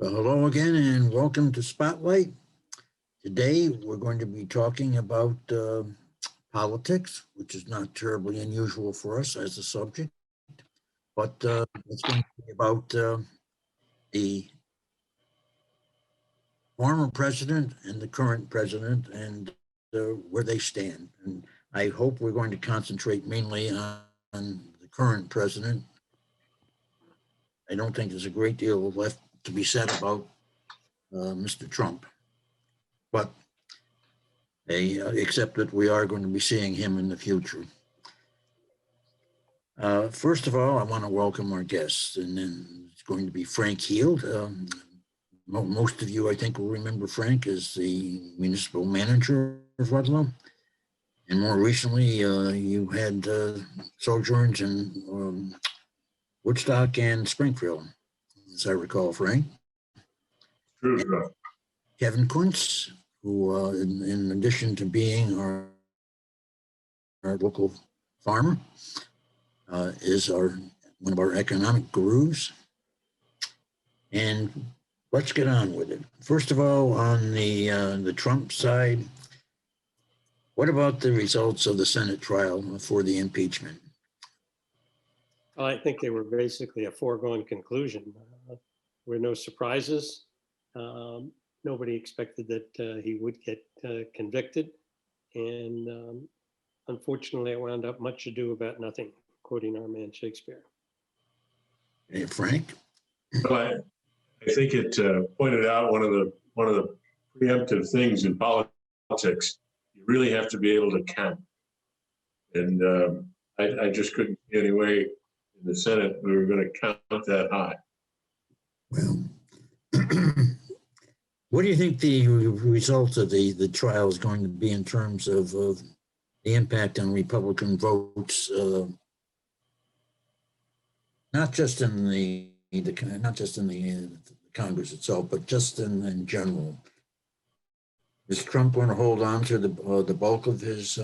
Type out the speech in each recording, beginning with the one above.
Well, hello again and welcome to Spotlight. Today we're going to be talking about politics, which is not terribly unusual for us as a subject, but it's going to be about the former president and the current president and where they stand. And I hope we're going to concentrate mainly on the current president. I don't think there's a great deal left to be said about Mr. Trump, but except that we are going to be seeing him in the future. First of all, I want to welcome our guests, and then it's going to be Frank Heald. Most of you, I think, will remember Frank as the municipal manager of Ludlow. And more recently, you had sojourns in Woodstock and Springfield, as I recall, Frank. True. Kevin Kuntz, who, in addition to being our local farmer, is one of our economic gurus. And let's get on with it. First of all, on the Trump side, what about the results of the Senate trial for the impeachment? Well, I think they were basically a foregone conclusion. There were no surprises. Nobody expected that he would get convicted. And unfortunately, it wound up much ado about nothing, quoting our man Shakespeare. Hey, Frank? Well, I think it pointed out one of the preemptive things in politics. You really have to be able to count. And I just couldn't see any way in the Senate we were going to count that high. Well, what do you think the result of the trial is going to be in terms of the impact on Republican votes, not just in the Congress itself, but just in general? Is Trump going to hold on to the bulk of his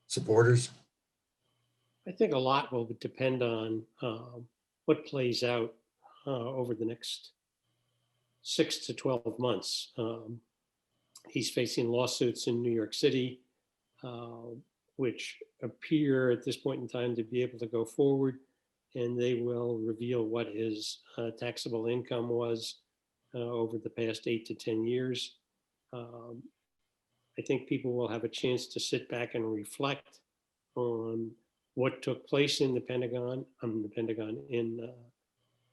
supporters? I think a lot will depend on what plays out over the next 6 to 12 months. He's facing lawsuits in New York City, which appear at this point in time to be able to go forward, and they will reveal what his taxable income was over the past 8 to 10 years. I think people will have a chance to sit back and reflect on what took place in the Pentagon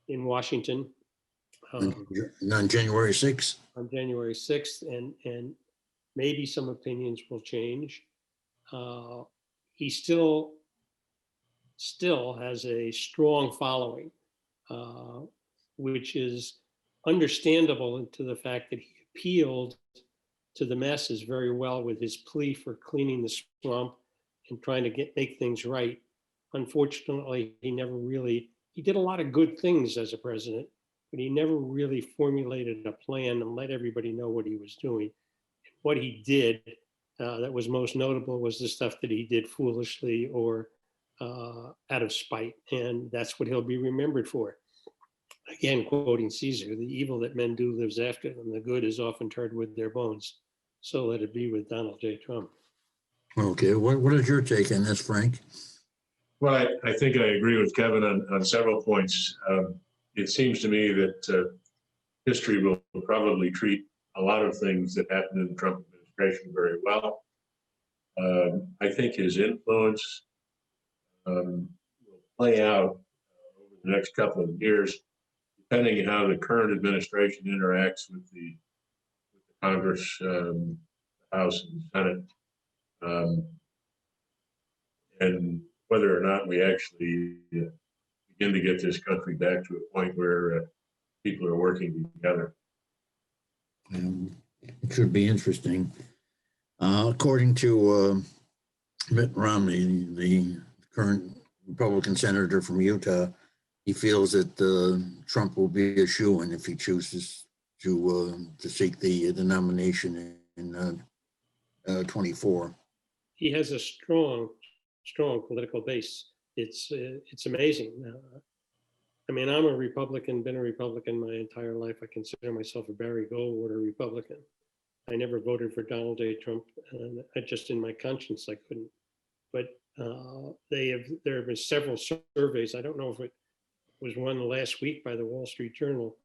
in Washington. On January 6th? On January 6th, and maybe some opinions will change. He still has a strong following, which is understandable to the fact that he appealed to the masses very well with his plea for cleaning the swamp and trying to make things right. Unfortunately, he did a lot of good things as a president, but he never really formulated a plan and let everybody know what he was doing. What he did that was most notable was the stuff that he did foolishly or out of spite, and that's what he'll be remembered for. Again, quoting Caesar, the evil that men do lives after them. The good is often tarred with their bones. So let it be with Donald J. Trump. Okay, what is your take on this, Frank? Well, I think I agree with Kevin on several points. It seems to me that history will probably treat a lot of things that happened in the Trump administration very well. I think his influence will play out over the next couple of years, depending on how the current administration interacts with the Congress, the House, and the Senate, and whether or not we actually begin to get this country back to a point where people are working together. It should be interesting. According to Mitt Romney, the current Republican senator from Utah, he feels that Trump will be a shoo-in if he chooses to seek the nomination in 24. He has a strong political base. It's amazing. I mean, I'm a Republican, been a Republican my entire life. I consider myself a Barry Goldwater Republican. I never voted for Donald J. Trump, and I just in my conscience I couldn't. But there have been several surveys. I don't know if it was one last week by the Wall Street Journal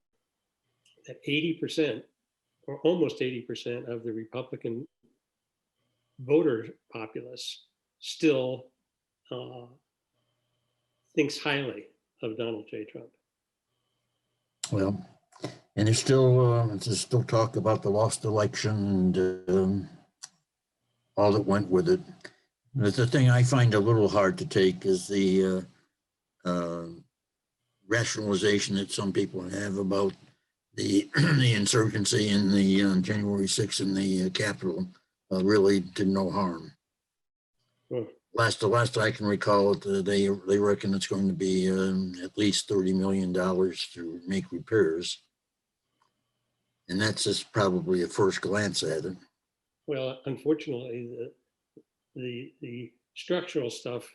that 80% or almost 80% of the Republican voter populace still thinks highly of Donald J. Trump. Well, and there's still talk about the lost election and all that went with it. The thing I find a little hard to take is the rationalization that some people have about the the insurgency in the January 6th in the Capitol really did no harm. Hmm. The last I can recall, they reckon it's going to be at least $30 million to make repairs, and that's just probably a first glance at it. Well, unfortunately, the structural stuff,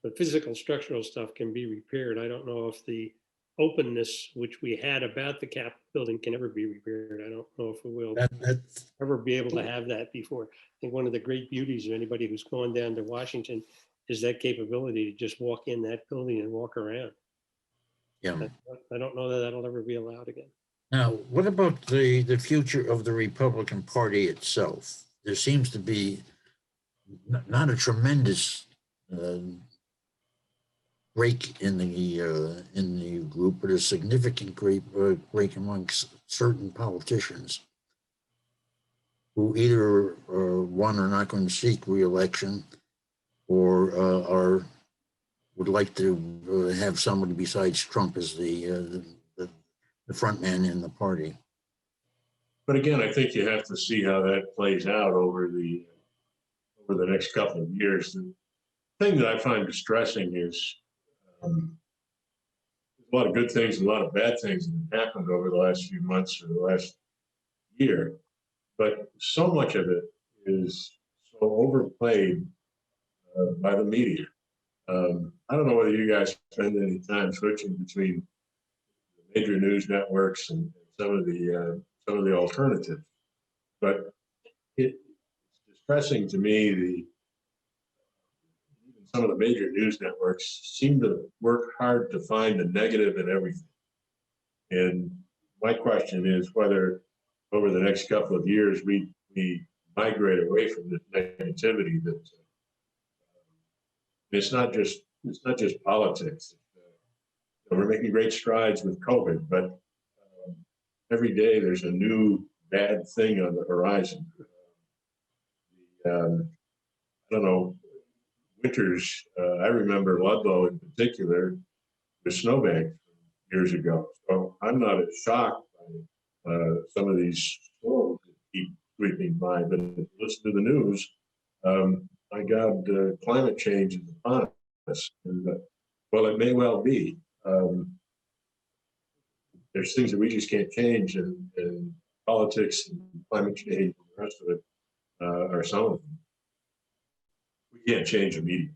the physical structural stuff can be repaired. I don't know if the openness which we had about the Capitol building can ever be repaired. I don't know if it will ever be able to have that before. I think one of the great beauties of anybody who's gone down to Washington is that capability to just walk in that building and walk around. Yeah. I don't know that that'll ever be allowed again. Now, what about the future of the Republican Party itself? There seems to be not a tremendous break in the group, but a significant break amongst certain politicians who either one are not going to seek re-election or would like to have somebody besides Trump as the front man in the party. But again, I think you have to see how that plays out over the next couple of years. The thing that I find distressing is a lot of good things and a lot of bad things that have happened over the last few months or the last year, but so much of it is so overplayed by the media. I don't know whether you guys spend any time switching between the major news networks and some of the alternatives, but it's distressing to me. Some of the major news networks seem to work hard to find a negative in everything. And my question is whether over the next couple of years we migrate away from this negativity that it's not just politics. We're making great strides with COVID, but every day there's a new bad thing on the horizon. I don't know. Winters, I remember Ludlow in particular, the snowbank years ago. So I'm not as shocked by some of these storms that keep sweeping by, but if you listen to the news, my God, climate change is upon us. And, well, it may well be. There's things that we just can't change, and politics and climate change and the rest of it are some of them. We can't change immediately.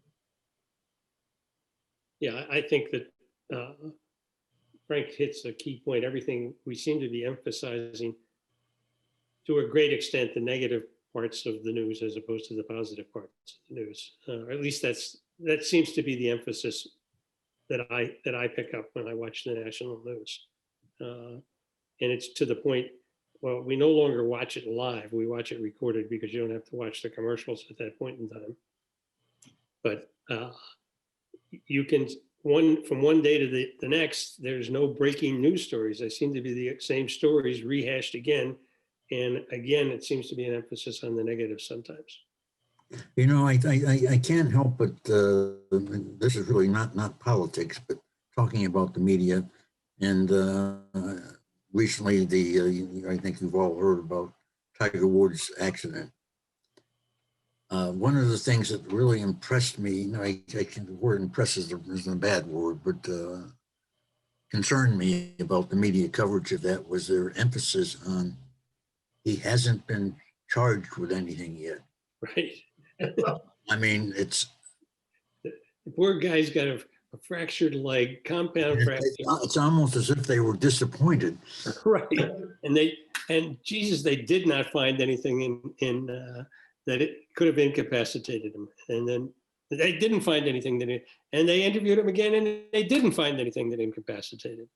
Yeah, I think that Frank hits a key point. Everything we seem to be emphasizing to a great extent the negative parts of the news as opposed to the positive parts of the news. Or at least that seems to be the emphasis that I pick up when I watch the national news. And it's to the point, well, we no longer watch it live. We watch it recorded because you don't have to watch the commercials at that point in time. But you can, from one day to the next, there's no breaking news stories. They seem to be the same stories rehashed again. And again, it seems to be an emphasis on the negative sometimes. You know, I can't help but, this is really not politics, but talking about the media. And recently, I think you've all heard about Tiger Woods' accident. One of the things that really impressed me, the word impresses isn't a bad word, but concerned me about the media coverage of that was their emphasis on he hasn't been charged with anything yet. Right. I mean, the poor guy's got a a fractured leg, compound fracture. It's almost as if they were disappointed. Right. And Jesus, they did not find anything in that it could have incapacitated him. And then they didn't find anything and they interviewed him again and they didn't find anything that incapacitated.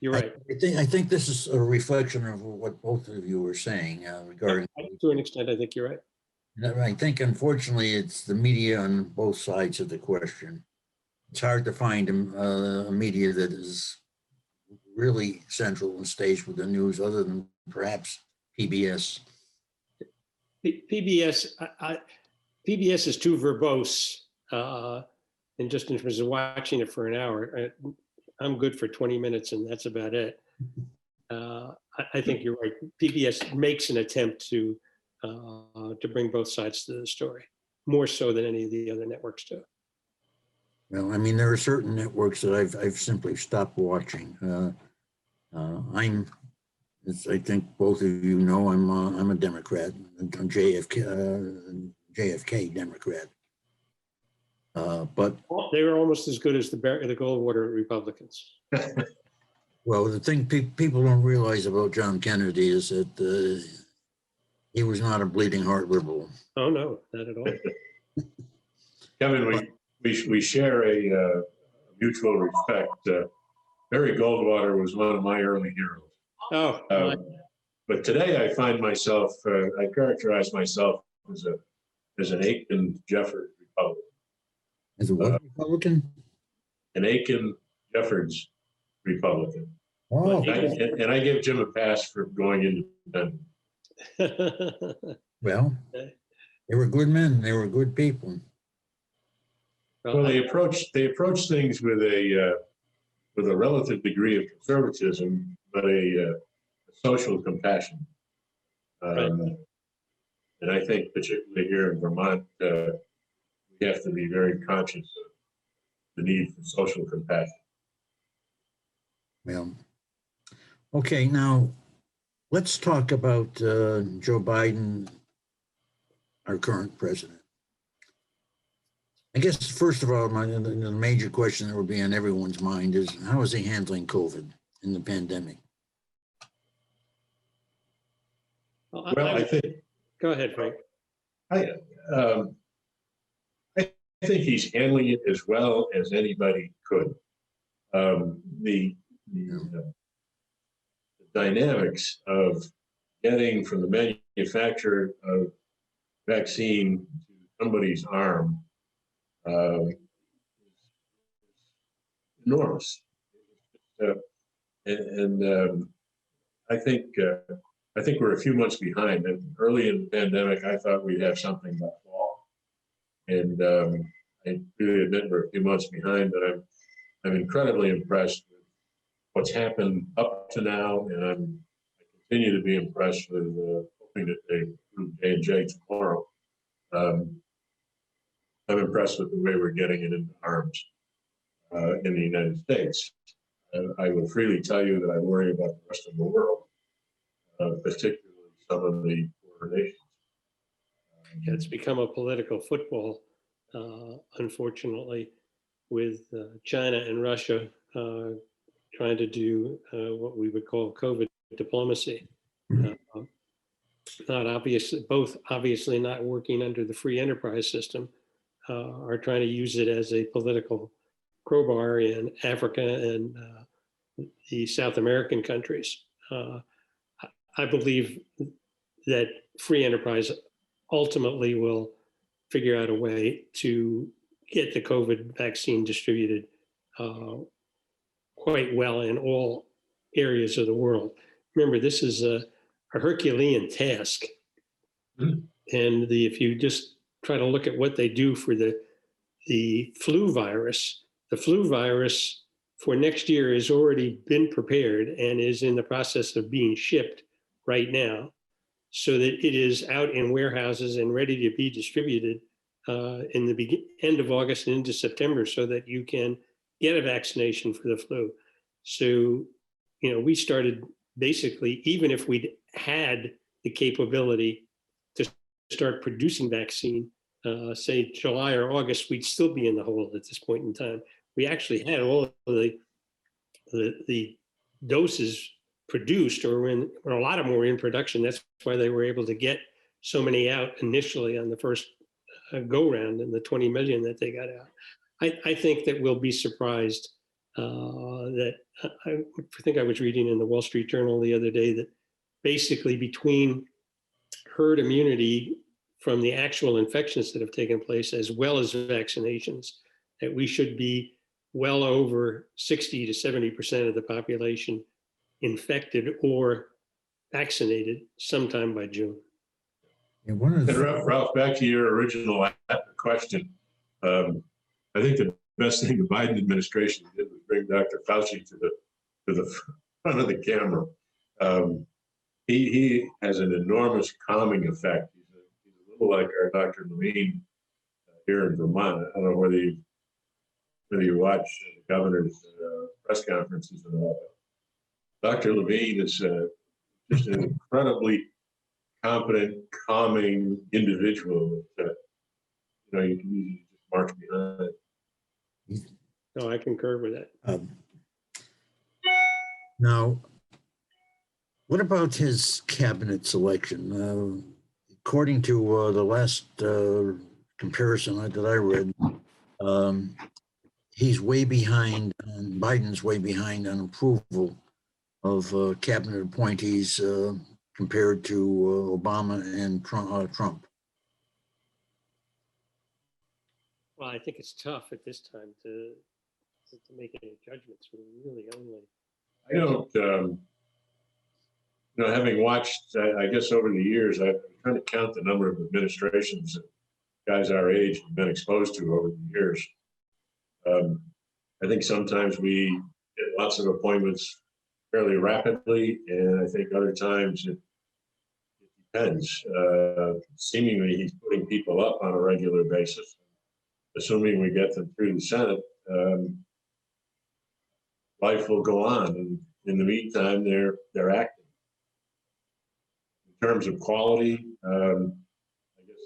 You're right. I think this is a reflection of what both of you were saying regarding. To an extent, I think you're right. I think, unfortunately, it's the media on both sides of the question. It's hard to find a media that is really central and stays with the news, other than perhaps PBS. PBS is too verbose, and just in terms of watching it for an hour. I'm good for 20 minutes, and that's about it. I think you're right. PBS makes an attempt to bring both sides to the story, more so than any of the other networks do. Well, I mean, there are certain networks that I've simply stopped watching. I think both of you know I'm a Democrat, a JFK Democrat. But they were almost as good as the Goldwater Republicans. Well, the thing people don't realize about John Kennedy is that he was not a bleeding heart liberal. Oh no, not at all. Kevin, we share a mutual respect. Barry Goldwater was one of my early heroes. Oh, but today I find myself, I characterize myself as an Aiken Jeffords Republican. As a what Republican? An Aiken Jeffords Republican. Oh, and I give Jim a pass for going independent. Well, they were good men. They were good people. Well, they approach things with a relative degree of conservatism, but a social compassion. And I think particularly here in Vermont, we have to be very conscious of the need for social compassion. Well, okay, now let's talk about Joe Biden, our current president. I guess, first of all, the major question that would be on everyone's mind is, how is he handling COVID in the pandemic? Well, I think. Go ahead, Frank. I think he's handling it as well as anybody could. The dynamics of getting from the manufacturer of vaccine to somebody's arm is enormous. I think we're a few months behind. And early in the pandemic, I thought we'd have something by fall, and I really admit we're a few months behind. But I'm incredibly impressed with what's happened up to now, and I continue to be impressed with hoping that they approve J&J tomorrow. I'm impressed with the way we're getting it into arms in the United States. I will freely tell you that I worry about the rest of the world, particularly some of the poorer nations. It's become a political football, unfortunately, with China and Russia trying to do what we would call COVID diplomacy. Not obviously, both obviously not working under the free enterprise system, are trying to use it as a political crowbar in Africa and the South American countries. I believe that free enterprise ultimately will figure out a way to get the COVID vaccine distributed quite well in all areas of the world. Remember, this is a Herculean task. And if you just try to look at what they do for the flu virus for next year has already been prepared and is in the process of being shipped right now, so that it is out in warehouses and ready to be distributed in the end of August and into September, so that you can get a vaccination for the flu. So, we started basically, even if we'd had the capability to start producing vaccine, say July or August, we'd still be in the hole at this point in time. we actually had all of the doses produced, or a lot of them were in production. That's why they were able to get so many out initially on the first go round, and the 20 million that they got out. I think that we'll be surprised that I think I was reading in the Wall Street Journal the other day that basically between herd immunity from the actual infections that have taken place, as well as vaccinations, that we should be well over 60 to 70% of the population infected or vaccinated sometime by June. And one of And the, Ralph, back to your original question. I think the best thing the Biden administration did was bring Dr. Fauci to the front of the camera. He has an enormous calming effect. He's a little like our Dr. Levine here in Vermont. I don't know whether you watch the governor's press conferences and all that. Dr. Levine is just an incredibly competent, calming individual that you can usually just march behind. No, I concur with that. now, what about his cabinet selection? According to the last comparison that I read, he's way behind, and Biden's way behind on approval of cabinet appointees compared to Obama and Trump. Well, I think it's tough at this time to make any judgments. We're really only. I don't, having watched, I guess over the years, I've been trying to count the number of administrations that guys our age have been exposed to over the years. I think sometimes we get lots of appointments fairly rapidly, and I think other times it depends. Seemingly, he's putting people up on a regular basis. Assuming we get them through the Senate, life will go on. And in the meantime, they're acting. In terms of quality, I guess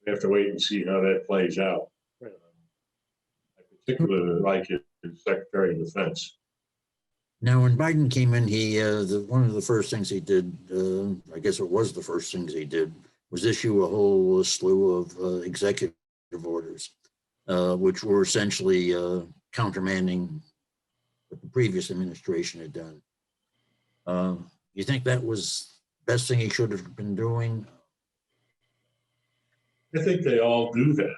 we have to wait and see how that plays out. Right. I particularly like it as Secretary of Defense. Now, when Biden came in, one of the first things he did, I guess it was the first things he did, was issue a whole slew of executive orders, which were essentially countermanding what the previous administration had done. You think that was the best thing he should have been doing? I think they all do that.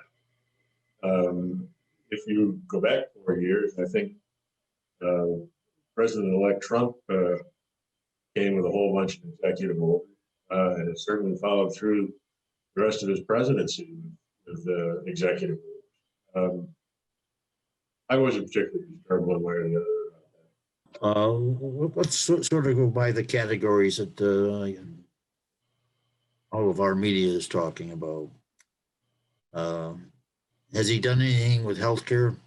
If you go back 4 years, I think President-elect Trump came with a whole bunch of executive orders, and it certainly followed through the rest of his presidency with executive orders. I wasn't particularly disturbed one way or the other. Let's sort of go by the categories that all of our media is talking about. Has he done anything with healthcare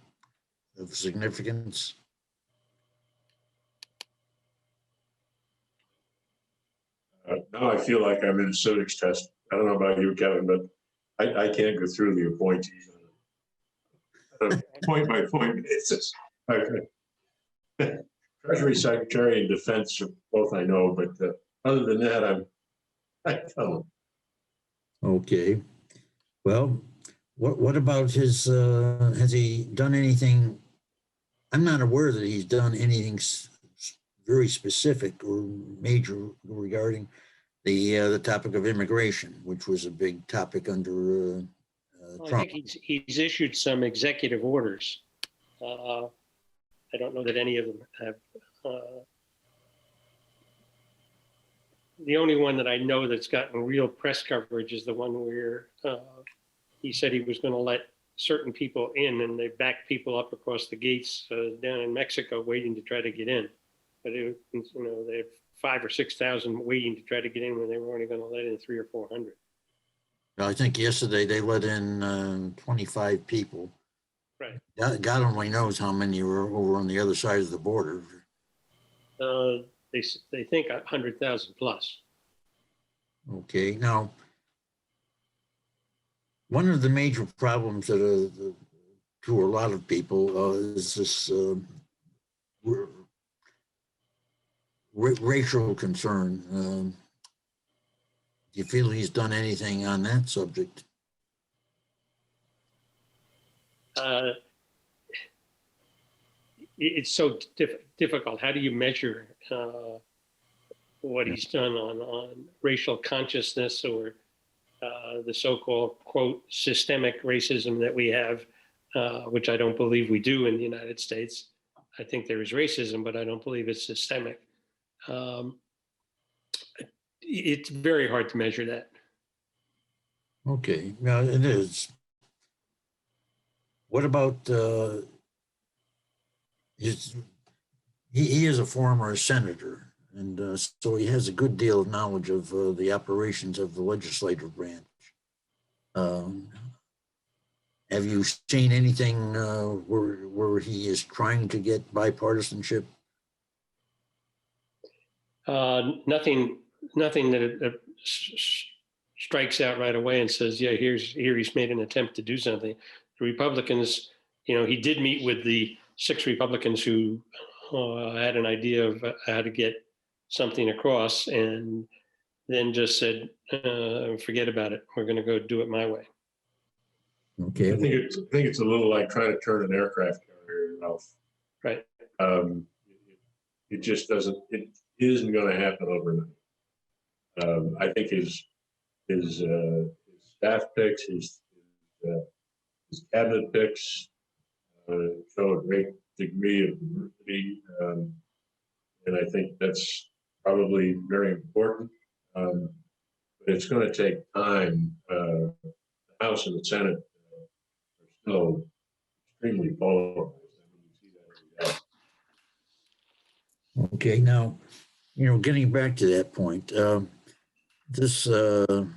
of significance? Now I feel like I'm in a civics test. I don't know about you, Kevin, but I can't go through the appointees on a point-by-point basis. Treasury Secretary and Defense, both I know, but other than that, I don't. Okay. Well, what about his, has he done anything? I'm not aware that he's done anything very specific or major regarding the topic of immigration, which was a big topic under Trump. I think he's issued some executive orders. I don't know that any of them have. The only one that I know that's gotten real press coverage is the one where he said he was going to let certain people in, and they backed people up across the gates down in Mexico waiting to try to get in. But they have 5,000 or 6,000 waiting to try to get in when they were only going to let in 300 or 400. I think yesterday they let in 25 people. Right. God only knows how many were over on the other side of the border. They think 100,000 plus. Okay. Now, one of the major problems that to a lot of people is this racial concern. Do you feel he's done anything on that subject? It's so difficult. How do you measure what he's done on racial consciousness or the so-called, quote, systemic racism that we have, which I don't believe we do in the United States. I think there is racism, but I don't believe it's systemic. It's very hard to measure that. Okay, yeah, it is. What about he is a former senator, and so he has a good deal of knowledge of the operations of the legislative branch. Have you seen anything where he is trying to get bipartisanship? Nothing that strikes out right away and says, yeah, here he's made an attempt to do something. The Republicans, he did meet with the 6 Republicans who had an idea of how to get something across, and then just said, forget about it. We're going to go do it my way. Okay. I think it's a little like trying to turn an aircraft carrier off. Right. It just doesn't. It isn't going to happen overnight. I think his staff picks, his cabinet picks show a great degree of diversity, and I think that's probably very important. But it's going to take time. The House and the Senate are still extremely polarized. Okay, now, getting back to that point, this, I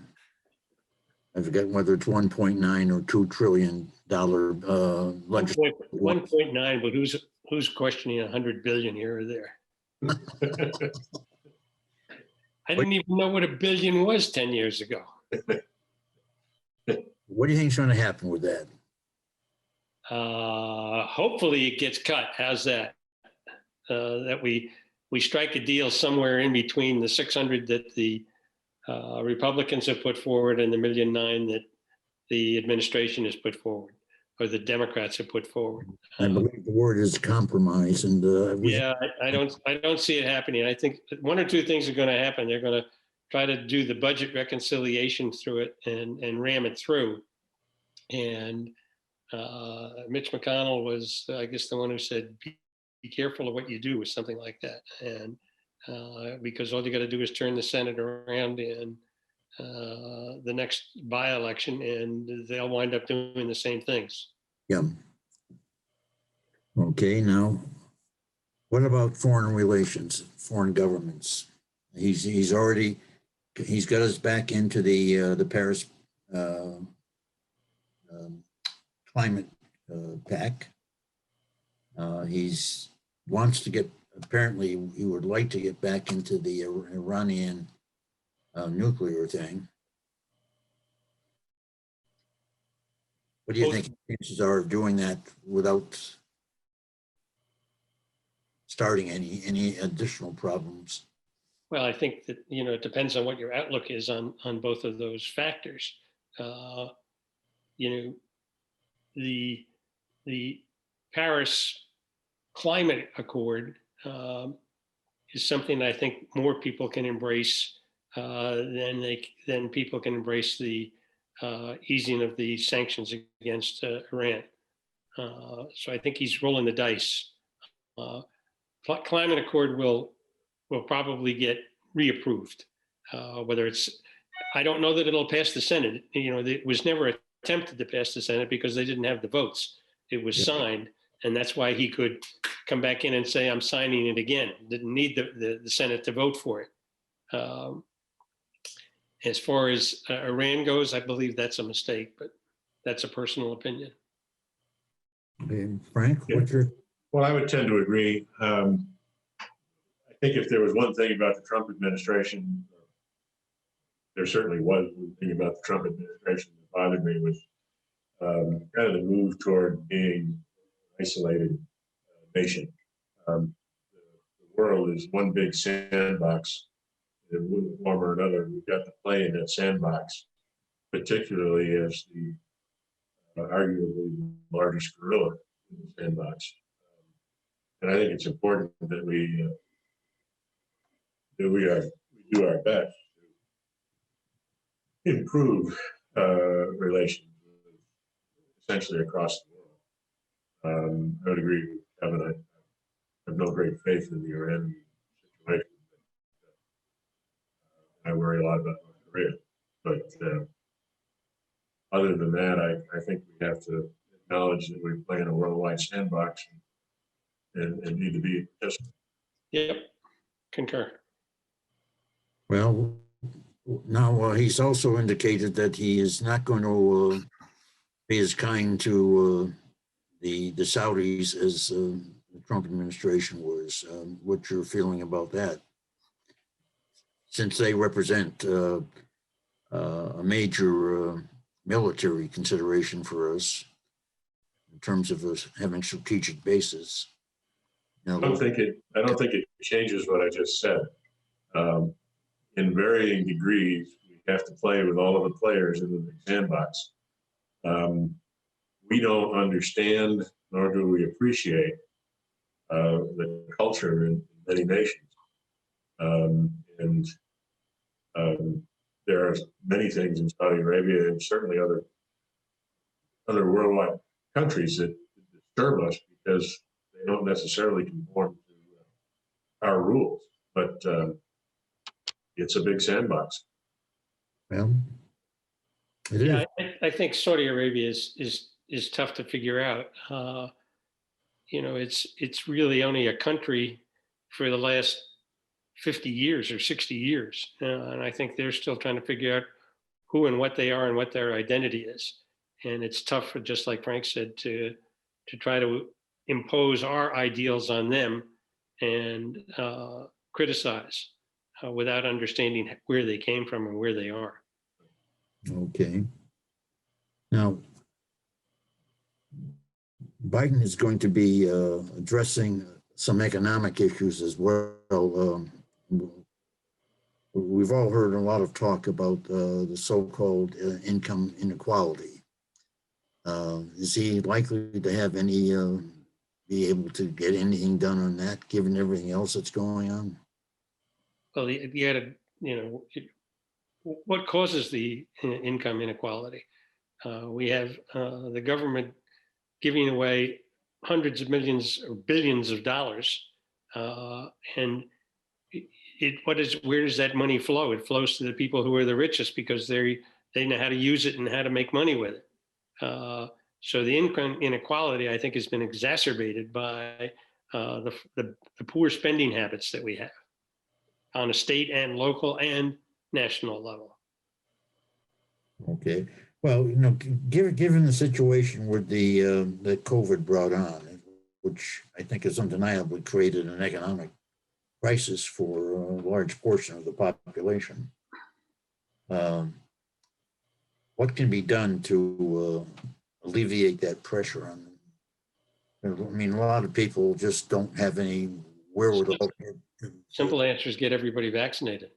forget whether it's 1.9 or $2 trillion. 1.9, but who's questioning 100 billion here or there? I didn't even know what a billion was 10 years ago. What do you think is going to happen with that? Hopefully it gets cut. How's that? That we strike a deal somewhere in between the 600 that the Republicans have put forward and the 1.9 million that the administration has put forward, or the Democrats have put forward. I believe the word is compromise, and I don't see it happening. I think 1 or 2 things are going to happen. They're going to try to do the budget reconciliation through it and ram it through. And Mitch McConnell was, I guess, the one who said, be careful of what you do, or something like that. And because all you got to do is turn the Senate around in the next by-election, and they'll wind up doing the same things. Yeah. Okay, now, what about foreign relations, foreign governments? He's got us back into the Paris climate pact. He's wants to get, apparently he would like to get back into the Iranian nuclear thing. What do you think the chances are of doing that without starting any additional problems? Well, I think that, it depends on what your outlook is on both of those factors. The Paris Climate Accord is something I think more people can embrace than people can embrace the easing of the sanctions against Iran. So I think he's rolling the dice. Climate Accord will probably get reapproved. Whether it's, I don't know that it'll pass the Senate. It was never attempted to pass the Senate because they didn't have the votes. It was signed, and that's why he could come back in and say, I'm signing it again. Didn't need the Senate to vote for it. As far as Iran goes, I believe that's a mistake, but that's a personal opinion. Frank, what's your? Well, I would tend to agree. I think if there was one thing about the Trump administration, there certainly was one thing about the Trump administration that bothered me, was kind of the move toward being an isolated nation. The world is one big sandbox. In one form or another, we've got to play in that sandbox, particularly as the arguably largest gorilla in the sandbox. And I think it's important that we do our best to improve relations essentially across the world. I would agree with Kevin. I have no great faith in the Iran situation. I worry a lot about North Korea. But other than that, I think we have to acknowledge that we play in a worldwide sandbox and need to be just. Yep, concur. Well, now he's also indicated that he is not going to be as kind to the Saudis as the Trump administration was. What's your feeling about that? Since they represent a major military consideration for us in terms of us having strategic bases. I don't think it changes what I just said. In varying degrees, we have to play with all of the players in the big sandbox. We don't understand, nor do we appreciate the culture in many nations. There are many things in Saudi Arabia and certainly other worldwide countries that disturb us because they don't necessarily conform to our rules. But it's a big sandbox. Well, it is. Yeah, I think Saudi Arabia is tough to figure out. It's really only a country for the last 50 years or 60 years. And I think they're still trying to figure out who and what they are and what their identity is. And it's tough for, just like Frank said, to try to impose our ideals on them and criticize without understanding where they came from and where they are. Okay. Now, Biden is going to be addressing some economic issues as well. We've all heard a lot of talk about the so-called income inequality. Is he likely to have any, be able to get anything done on that, given everything else that's going on? Well, you had what causes the income inequality? We have the government giving away hundreds of millions or billions of dollars, and where does that money flow? It flows to the people who are the richest because they know how to use it and how to make money with it. So the income inequality, I think, has been exacerbated by the poor spending habits that we have on a state and local and national level. Okay. Well, given the situation with that COVID brought on, which I think has undeniably created an economic crisis for a large portion of the population, what can be done to alleviate that pressure on them? I mean, a lot of people just don't have any wherewithal. Simple answer is get everybody vaccinated.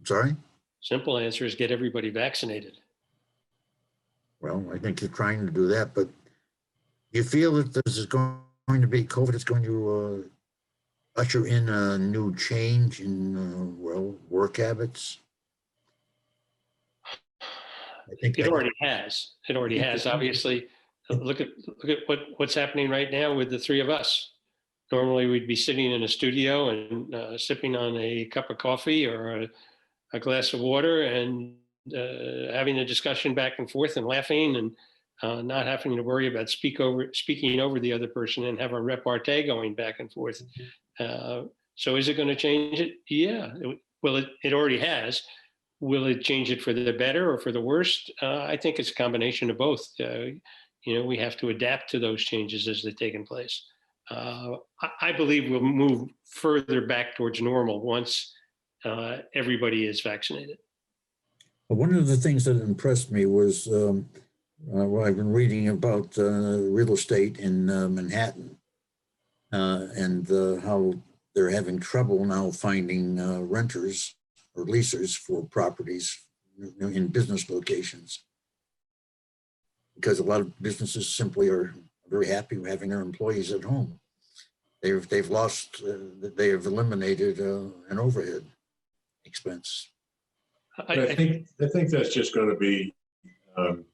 Sorry? Simple answer is get everybody vaccinated. Well, I think you're trying to do that, but you feel that this is going to be COVID is going to usher in a new change in work habits? I think it already has. It already has. Obviously, look at what's happening right now with the three of us. Normally, we'd be sitting in a studio and sipping on a cup of coffee or a glass of water and having a discussion back and forth and laughing and not having to worry about speaking over the other person and have a repartee going back and forth. So is it going to change it? Yeah. It already has. Will it change it for the better or for the worst? I think it's a combination of both. We have to adapt to those changes as they're taking place. I believe we'll move further back towards normal once everybody is vaccinated. One of the things that impressed me was Well, I've been reading about real estate in Manhattan and how they're having trouble now finding renters or leasers for properties in business locations, because a lot of businesses simply are very happy with having their employees at home. They've lost, they have eliminated an overhead expense. But I think that's just going to be, and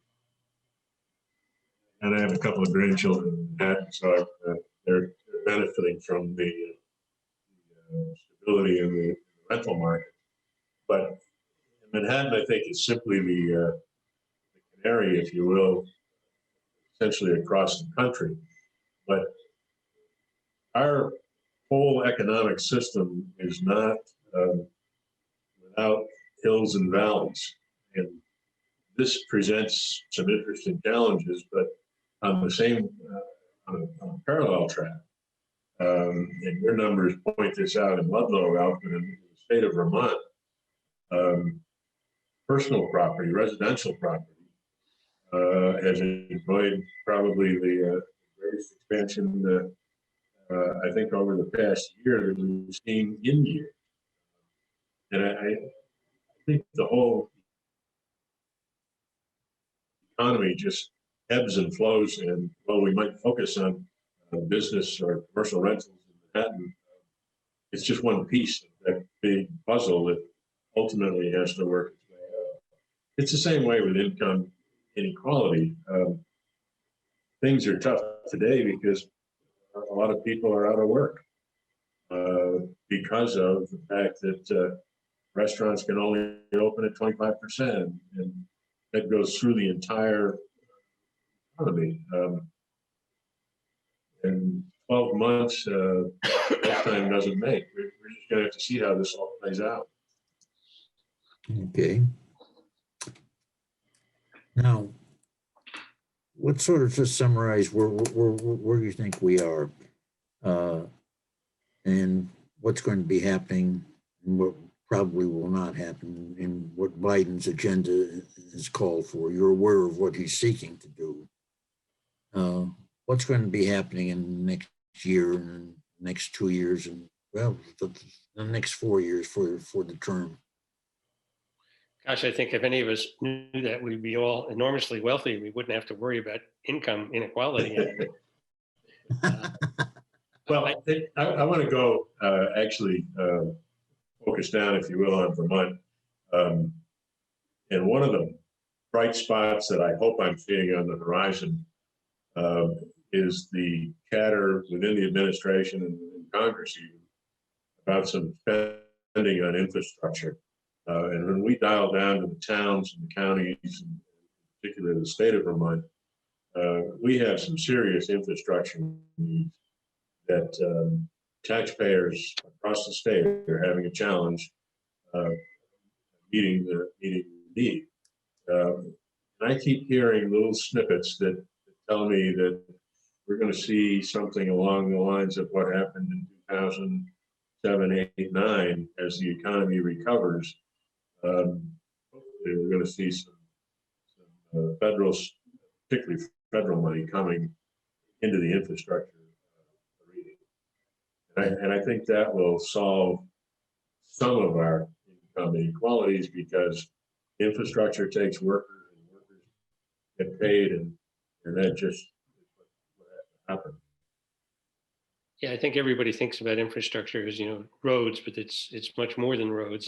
I have a couple of grandchildren in Manhattan, so they're benefiting from the stability in the rental market. But in Manhattan, I think it's simply the canary, if you will, essentially across the country. But our whole economic system is not without hills and valleys. And this presents some interesting challenges, but on the same, on a parallel track. And your numbers point this out in Ludlow, Alfred, in the state of Vermont. Personal property, residential property, has enjoyed probably the greatest expansion, I think, over the past year that we've seen in years. And I think the whole economy just ebbs and flows. And while we might focus on business or commercial rentals in Manhattan, it's just one piece of that big puzzle that ultimately has to work its way out. It's the same way with income inequality. Things are tough today because a lot of people are out of work because of the fact that restaurants can only open at 25%, and that goes through the entire economy. And 12 months, lifetime doesn't make. We're just going to have to see how this all plays out. Okay. Now, what sort of just summarize where you think we are and what's going to be happening and what probably will not happen and what Biden's agenda is called for. You're aware of what he's seeking to do. What's going to be happening in the next year and the next 2 years and, well, the next 4 years for the term? Gosh, I think if any of us knew that, we'd be all enormously wealthy. We wouldn't have to worry about income inequality anymore. Well, I want to go actually focus down, if you will, on Vermont. And one of the bright spots that I hope I'm seeing on the horizon is the chatter within the administration and Congress even about some spending on infrastructure. And when we dial down to the towns and the counties, and particularly the state of Vermont, we have some serious infrastructure needs that taxpayers across the state are having a challenge meeting the need. And I keep hearing little snippets that tell me that we're going to see something along the lines of what happened in 2007, 8, 9 as the economy recovers. Hopefully we're going to see some federal, particularly federal money coming into the infrastructure arena. And I think that will solve some of our income inequalities because infrastructure takes workers and workers get paid, and that just is what has to happen. Yeah, I think everybody thinks about infrastructure as, roads, but it's much more than roads.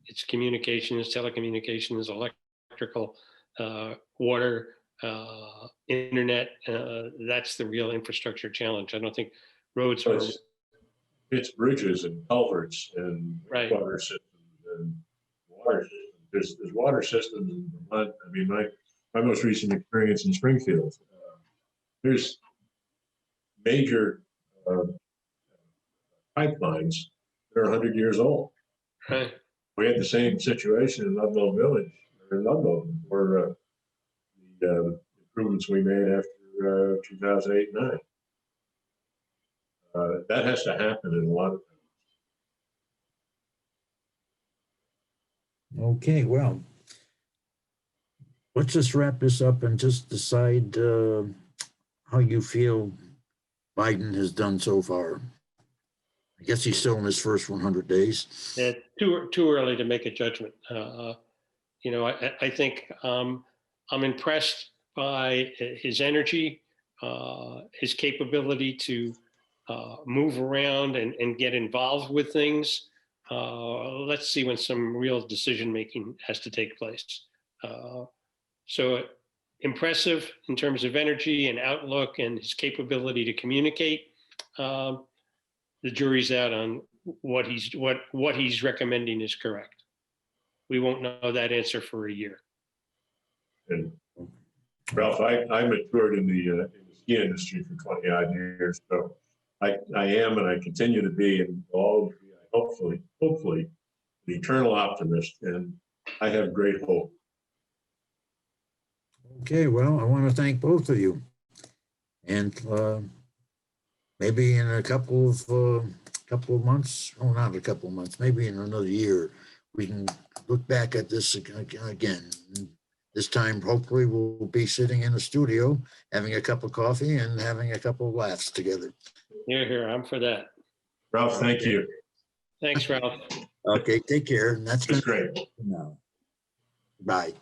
It's communications, telecommunications, electrical, water, internet. That's the real infrastructure challenge. I don't think roads are. It's bridges and culverts and right. Water systems and water systems. There's water systems in Vermont. I mean, my most recent experience in Springfield, there's major pipelines that are 100 years old. Right. We had the same situation in Ludlow Village, or in Ludlow, where the improvements we made after 2008 and 9. That has to happen in a lot of Okay, well, let's just wrap this up and just decide how you feel Biden has done so far. I guess he's still in his first 100 days. Too early to make a judgment. I think I'm impressed by his energy, his capability to move around and get involved with things. Let's see when some real decision making has to take place. So impressive in terms of energy and outlook and his capability to communicate. The jury's out on what he's recommending is correct. We won't know that answer for a year. And Ralph, I matured in the ski industry for 20 odd years, so I am and I continue to be, and all hopefully an eternal optimist, and I have great hope. Okay, well, I want to thank both of you. And maybe in a couple of months, oh, not a couple of months, maybe in another year, we can look back at this again. This time, hopefully, we'll be sitting in the studio, having a cup of coffee and having a couple of laughs together. Here, I'm for that. Ralph, thank you. Thanks, Ralph. Okay, take care. And that's That's great. now. Bye.